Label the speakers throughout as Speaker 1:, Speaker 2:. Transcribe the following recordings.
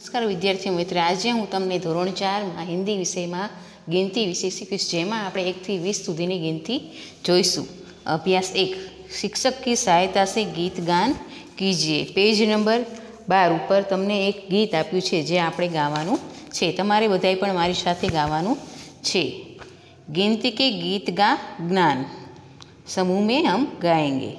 Speaker 1: नमस्कार विद्यार्थी मित्र, आज हूँ तमने धोरण 4 में हिंदी विषय में गिनती विषय शीखीश, जेमां आपणे 1 થી 20 सुधीनी गिनती जोईशुं। अभ्यास 1, शिक्षक की सहायता से गीत गान कीजिए। पेज नंबर 12 पर तमने एक गीत आप्युं छे जे आपणे गावानुं छे। तमारे बधाए पण मारी साथे गावानुं छे। गिनती के गीत गा ज्ञान, समूह में हम गाएंगे।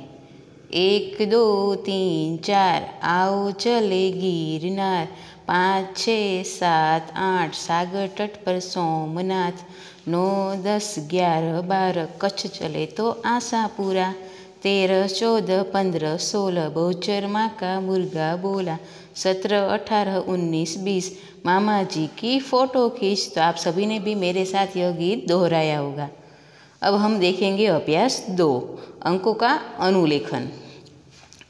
Speaker 1: 1 2 3 4 आओ चले गिरनार, 5 6 7 8 सागर तट पर सोमनाथ, 9 10 11 12 कच्छ चले तो आशापुरा, 13 14 15 16 बहुचर माँ का मुर्गा बोला, 17 18 19 20 मामा जी की फ़ोटो खींच। तो आप सभी ने भी मेरे साथ यह गीत दोहराया होगा। अब हम देखेंगे अभ्यास 2, अंकों का अनुलेखन।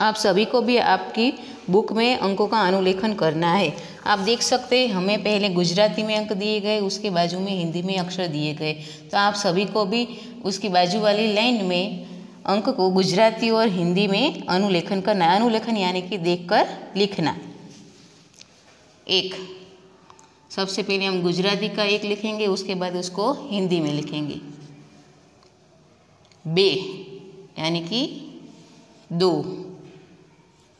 Speaker 1: आप सभी को भी आपकी बुक में अंकों का अनुलेखन करना है। आप देख सकते हैं हमें पहले गुजराती में अंक दिए गए, उसके बाजू में हिंदी में अक्षर दिए गए। तो आप सभी को भी उसकी बाजू वाली लाइन में अंक को गुजराती और हिंदी में अनुलेखन करना। अनुलेखन यानी कि देखकर लिखना। 1, सबसे पहले हम गुजराती का 1 लिखेंगे, उसके बाद उसको हिंदी में लिखेंगे। 2 यानी कि 2,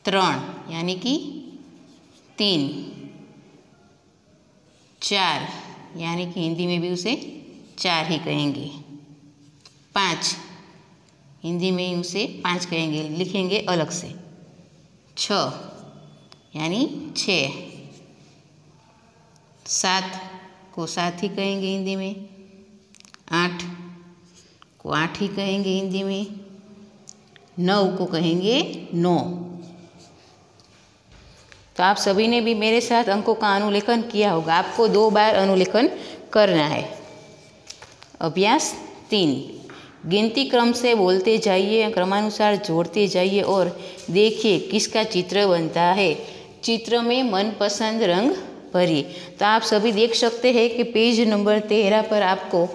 Speaker 1: 3 यानी कि 3, 4 यानी कि हिंदी में भी उसे 4 ही कहेंगे। 5 हिंदी में ही उसे 5 कहेंगे, लिखेंगे अलग से। 6 यानी 6, 7 को 7 ही कहेंगे हिंदी में, 8 को 8 ही कहेंगे हिंदी में, 9 को कहेंगे 9। तो आप सभी ने भी मेरे साथ अंकों का अनुलेखन किया होगा। आपको 2 बार अनुलेखन करना है। अभ्यास 3, गिनती क्रम से बोलते जाइए, क्रमानुसार जोड़ते जाइए और देखिए किसका चित्र बनता है। चित्र में मनपसंद रंग भरिए। तो आप सभी देख सकते हैं कि पेज नंबर 13 पर आपको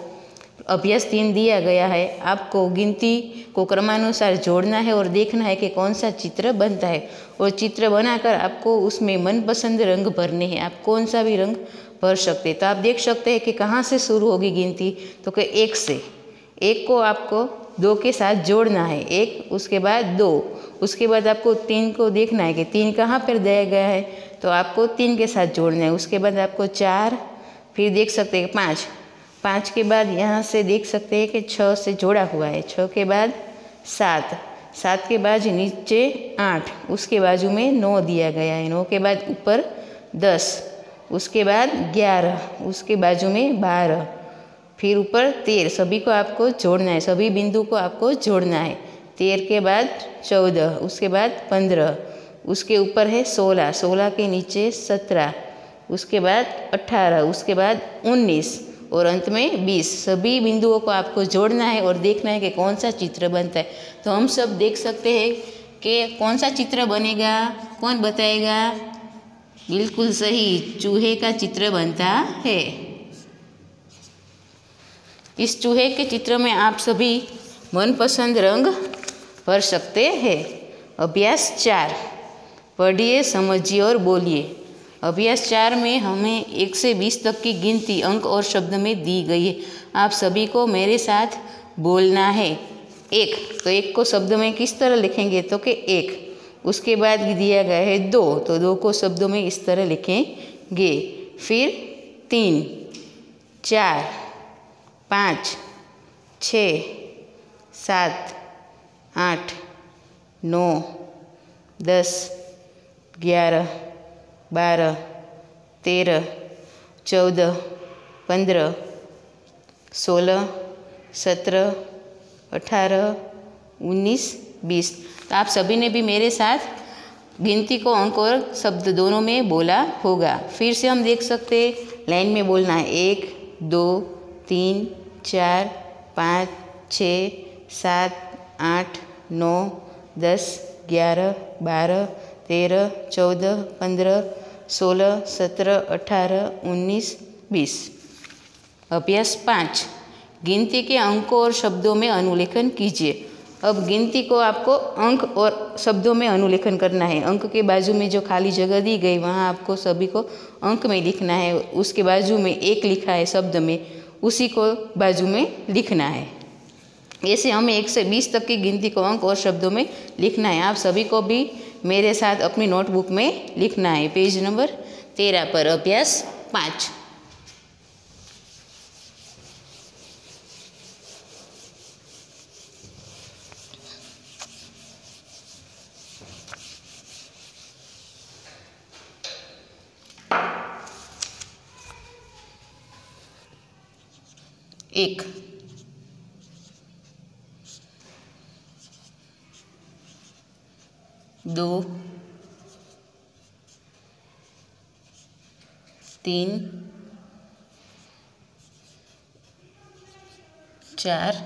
Speaker 1: अभ्यास 3 दिया गया है। आपको गिनती को क्रमानुसार जोड़ना है और देखना है कि कौन सा चित्र बनता है, और चित्र बनाकर आपको उसमें मनपसंद रंग भरने हैं। आप कौन सा भी रंग भर सकते हैं। तो आप देख सकते हैं कि कहाँ से शुरू होगी गिनती, तो कि 1 से। 1 को आपको 2 के साथ जोड़ना है, 1 उसके बाद 2, उसके बाद आपको 3 को देखना है कि 3 कहाँ पर दिया गया है, तो आपको 3 के साथ जोड़ना है। उसके बाद आपको 4, फिर देख सकते हैं 5, 5 के बाद यहाँ से देख सकते हैं कि 6 से जोड़ा हुआ है, 6 के बाद 7, 7 के बाद नीचे 8, उसके बाजू में 9 दिया गया है, 9 के बाद ऊपर 10, उसके बाद 11, उसके बाजू में 12, फिर ऊपर 13। सभी को आपको जोड़ना है, सभी बिंदु को आपको जोड़ना है। 13 के बाद 14, उसके बाद 15, उसके ऊपर है 16, 16 के नीचे 17, उसके बाद 18, उसके बाद 19 और अंत में 20। सभी बिंदुओं को आपको जोड़ना है और देखना है कि कौन सा चित्र बनता है। तो हम सब देख सकते हैं कि कौन सा चित्र बनेगा, कौन बताएगा। बिल्कुल सही, चूहे का चित्र बनता है। इस चूहे के चित्र में आप सभी मनपसंद रंग भर सकते हैं। अभ्यास 4, पढ़िए, समझिए और बोलिए। अभ्यास 4 में हमें 1 से 20 तक की गिनती अंक और शब्द में दी गई है। आप सभी को मेरे साथ बोलना है। 1, तो 1 को शब्द में किस तरह लिखेंगे, तो कि 1। उसके बाद दिया गया है 2, तो 2 को शब्दों में इस तरह लिखेंगे। फिर 3 4 5 6 7 8 9 10 11 12 13 14 15 16 17 18 19 20। तो आप सभी ने भी मेरे साथ गिनती को अंक और शब्द दोनों में बोला होगा। फिर से हम देख सकते हैं, लाइन में बोलना है। 1 2 3 4 5 6 7 8 9 10 11 12 13 14 15 16 17 18 19 20। अभ्यास 5, गिनती के अंकों और शब्दों में अनुलेखन कीजिए। अब गिनती को आपको अंक और शब्दों में अनुलेखन करना है। अंक के बाजू में जो खाली जगह दी गई वहाँ आपको सभी को अंक में लिखना है। उसके बाजू में 1 लिखा है शब्द में, उसी को बाजू में लिखना है। ऐसे हमें 1 से 20 तक की गिनती को अंक और शब्दों में लिखना है। आप सभी को भी मेरे साथ अपनी नोटबुक में लिखना है। पेज नंबर 13 पर अभ्यास 5। एक, 2, 3, 4,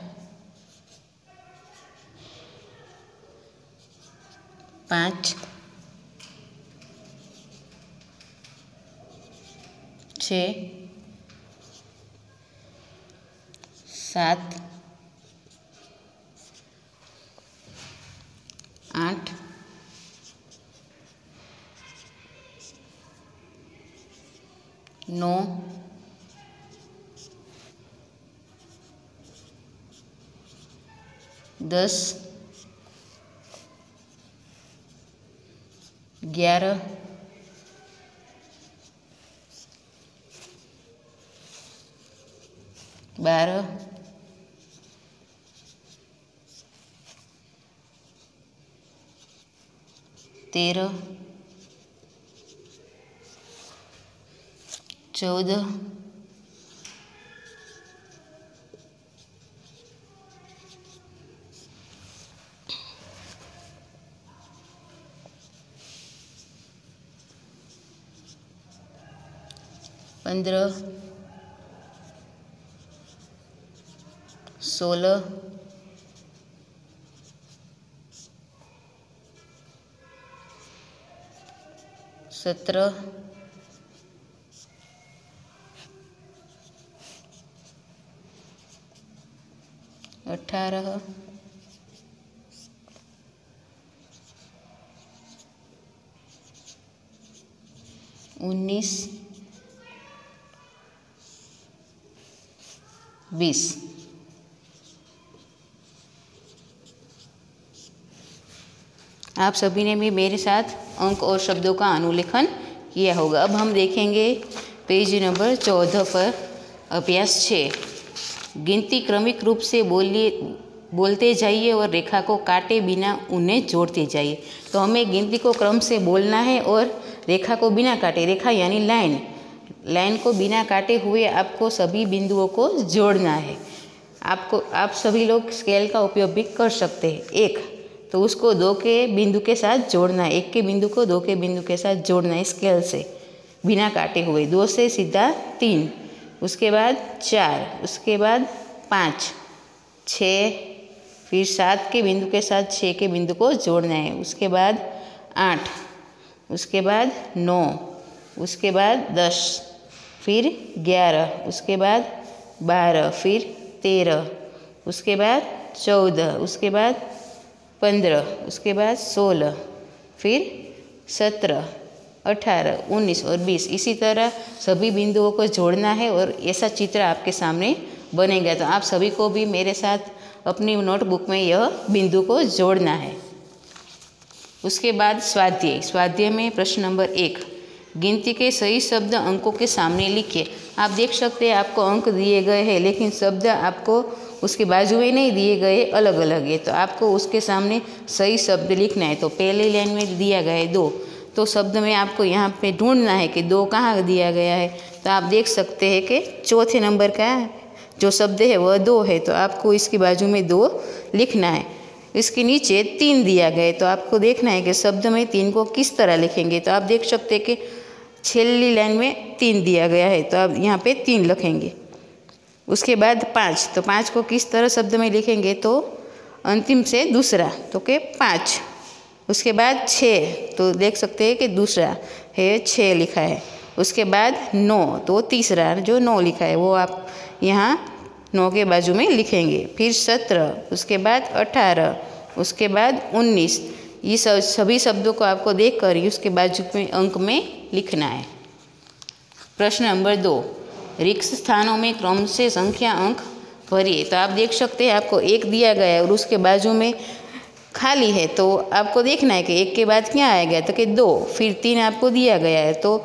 Speaker 1: 5, 6, 7, 8, 9, 10, 11, 12, 13, 14, 15, 16, 17, 18, 19, 20। आप सभी ने भी मेरे साथ अंक और शब्दों का अनुलेखन किया होगा। अब हम देखेंगे पेज नंबर 14 पर अभ्यास 6। गिनती क्रमिक रूप से बोलते जाइए और रेखा को काटे बिना उन्हें जोड़ते जाइए। तो हमें गिनती को क्रम से बोलना है और रेखा को बिना काटे, रेखा यानी लाइन को बिना काटे हुए आपको सभी बिंदुओं को जोड़ना है। आप सभी लोग स्केल का उपयोग भी कर सकते हैं। 1 तो उसको 2 के बिंदु के साथ जोड़ना है, 1 के बिंदु को 2 के बिंदु के साथ जोड़ना है स्केल से बिना काटे हुए। 2 से सीधा 3, उसके बाद 4, उसके बाद 5, 6, फिर 7 के बिंदु के साथ 6 के बिंदु को जोड़ना है। उसके बाद 8, उसके बाद 9, उसके बाद 10, फिर 11, उसके बाद 12, फिर 13, उसके बाद 14, उसके बाद 15, उसके बाद 16, फिर 17, 18, 19 और 20। इसी तरह सभी बिंदुओं को जोड़ना है और ऐसा चित्र आपके सामने बनेगा। तो आप सभी को भी मेरे साथ अपनी नोटबुक में यह बिंदु को जोड़ना है। उसके बाद स्वाध्याय में प्रश्न नंबर 1, गिनती के सही शब्द अंकों के सामने लिखिए। आप देख सकते हैं आपको अंक दिए गए हैं, लेकिन शब्द आपको उसके बाजू में नहीं दिए गए, अलग अलग है। तो आपको उसके सामने सही शब्द लिखना है। तो पहले लाइन में दिया गया है 2, तो शब्द में आपको यहाँ पे ढूंढना है कि 2 कहाँ दिया गया है। तो आप देख सकते हैं कि चौथे नंबर का जो शब्द है वह 2 है, तो आपको इसकी बाजू में 2 लिखना है। इसके नीचे 3 दिया गया है, तो आपको देखना है कि शब्द में 3 को किस तरह लिखेंगे। तो आप देख सकते हैं कि छेली लाइन में 3 दिया गया है, तो आप यहाँ पे 3 लिखेंगे। उसके बाद 5, तो 5 को किस तरह शब्द में लिखेंगे, तो अंतिम से दूसरा, तो के 5। उसके बाद 6, तो देख सकते हैं कि दूसरा है 6 लिखा है। उसके बाद 9, तो तीसरा जो 9 लिखा है वो आप यहाँ 9 के बाजू में लिखेंगे। फिर 17, उसके बाद 18, उसके बाद 19। ये सभी शब्दों को आपको देखकर ही उसके बाजू में अंक में लिखना है। प्रश्न नंबर 2, रिक्त स्थानों में क्रम से संख्या अंक भरिए। तो आप देख सकते हैं आपको 1 दिया गया है और उसके बाजू में खाली है, तो आपको देखना है कि 1 के बाद क्या आएगा, तो कि 2। फिर 3 आपको दिया गया है तो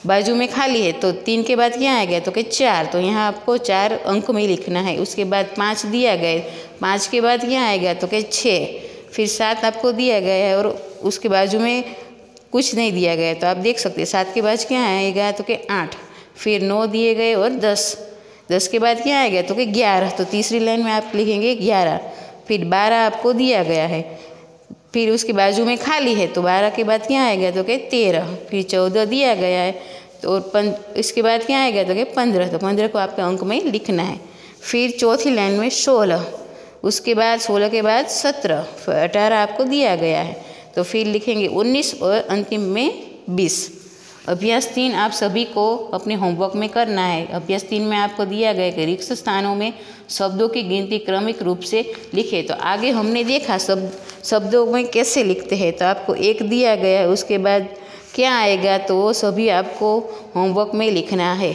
Speaker 1: बाजू में खाली है, तो 3 के बाद क्या आएगा, तो कि 4। तो यहाँ आपको 4 अंक में लिखना है। उसके बाद 5 दिया गया है, 5 के बाद क्या आएगा, तो कि 6। फिर 7 आपको दिया गया है और उसके बाजू में कुछ नहीं दिया गया है, तो आप देख सकते हैं 7 के बाद क्या आएगा, तो कि 8। फिर 9 दिए गए और 10। 10 के बाद क्या आएगा, तो कि 11। तो तीसरी लाइन में आप लिखेंगे 11। फिर 12 आपको दिया गया है, फिर उसके बाजू में खाली है, तो 12 के बाद क्या आएगा, तो कि 13। फिर 14 दिया गया है, तो इसके बाद क्या आएगा, तो कि 15। तो 15 को आपके अंक में लिखना है। फिर चौथी लाइन में 16, उसके बाद 16 के बाद 17, फिर 18 आपको दिया गया है, तो फिर लिखेंगे 19 और अंतिम में 20। अभ्यास 3 आप सभी को अपने होमवर्क में करना है। अभ्यास 3 में आपको दिया गया कि रिक्त स्थानों में शब्दों की गिनती क्रमिक रूप से लिखे। तो आगे हमने देखा शब्दों में कैसे लिखते हैं, तो आपको 1 दिया गया है, उसके बाद क्या आएगा, तो वो सभी आपको होमवर्क में लिखना है।